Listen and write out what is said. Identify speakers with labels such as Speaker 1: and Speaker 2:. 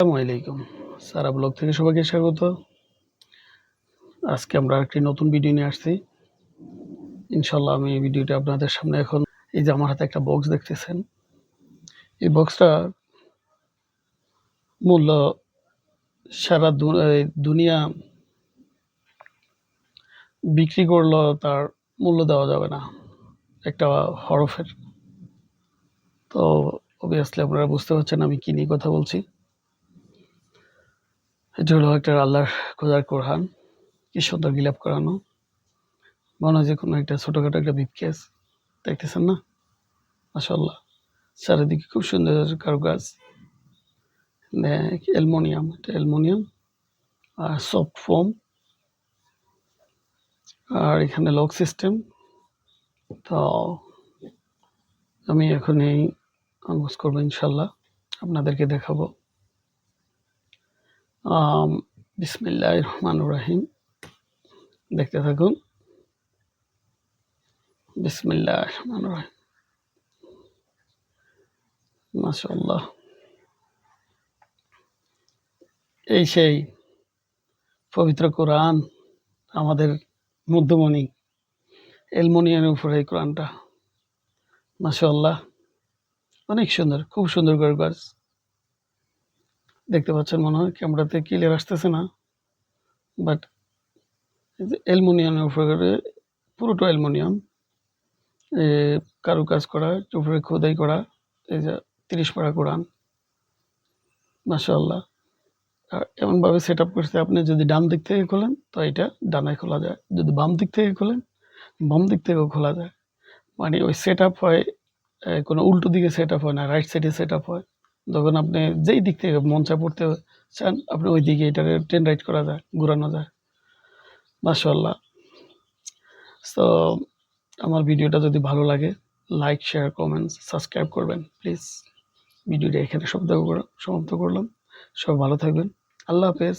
Speaker 1: আসসালামু আলাইকুম। সারা ব্লগ থেকে সবাইকে স্বাগত। আজকে আমরা একটি নতুন ভিডিও নিয়ে আসছি। ইনশাআল্লাহ আমি এই ভিডিওটা আপনাদের সামনে এখন এই যে আমার হাতে একটা বক্স দেখতেছেন। এই বক্সটা মূল্য সারা দুনিয়া বিক্রি করলেও তার মূল্য দেওয়া যাবে না একটা হরফের। তো অবভিয়াসলি আপনারা বুঝতে পারছেন আমি কি নিয়ে কথা বলছি। এটা হলো একটা আল্লাহর খোদার কোরআন। কি সুন্দর গিলাপ করানো, মনে হয় যে কোনো একটা ছোটখাটো একটা ব্রিফকেস। দেখতেছেন না? মাশাআল্লাহ। চারিদিকে খুব সুন্দর কারুকাজ। অ্যালুমিনিয়াম, এটা অ্যালুমিনিয়াম আর সফট ফোম, আর এখানে লক সিস্টেম। তো আমি এখন এই আনবক্স করবো ইনশাল্লাহ, আপনাদেরকে দেখাবো। বিসমিল্লাহির রহমানির রহিম, দেখতে থাকুন। বিসমিল্লাহির রহমানির রহিম। মাশাআল্লাহ, এই সেই পবিত্র কোরআন, আমাদের মধ্যমণি অ্যালুমিনিয়ামের উপরে এই কোরআনটা। মাশাআল্লাহ, অনেক সুন্দর, খুব সুন্দর করে কাজ। দেখতে পাচ্ছেন মনে হয় ক্যামেরাতে ক্লিয়ার আসতেছে না, বাট অ্যালুমিনিয়ামের উপরে পুরোটা অ্যালুমিনিয়াম, কারুকাজ করা, উপরে খোদাই করা। এই যে ৩০ পারা কোরআন, মাশাআল্লাহ। আর এমনভাবে সেট আপ করছে, আপনি যদি ডান দিক থেকে খোলেন তো এটা ডানায় খোলা যায়, যদি বাম দিক থেকে খোলেন বাম দিক থেকেও খোলা যায়। মানে ওই সেট আপ হয়, কোনো উল্টো দিকে সেট আপ হয় না, রাইট সাইডে সেট আপ হয়। যখন আপনি যেই দিক থেকে মন চা পড়তে চান আপনি ওই দিকে এটাকে টেন রাইট করা যায়, ঘুরানো যায়। মাশাআল্লাহ। সো আমার ভিডিওটা যদি ভালো লাগে লাইক, শেয়ার, কমেন্টস, সাবস্ক্রাইব করবেন প্লিজ। ভিডিওটা এখানে সমাপ্ত করলাম। সবাই ভালো থাকবেন। আল্লাহ হাফেজ।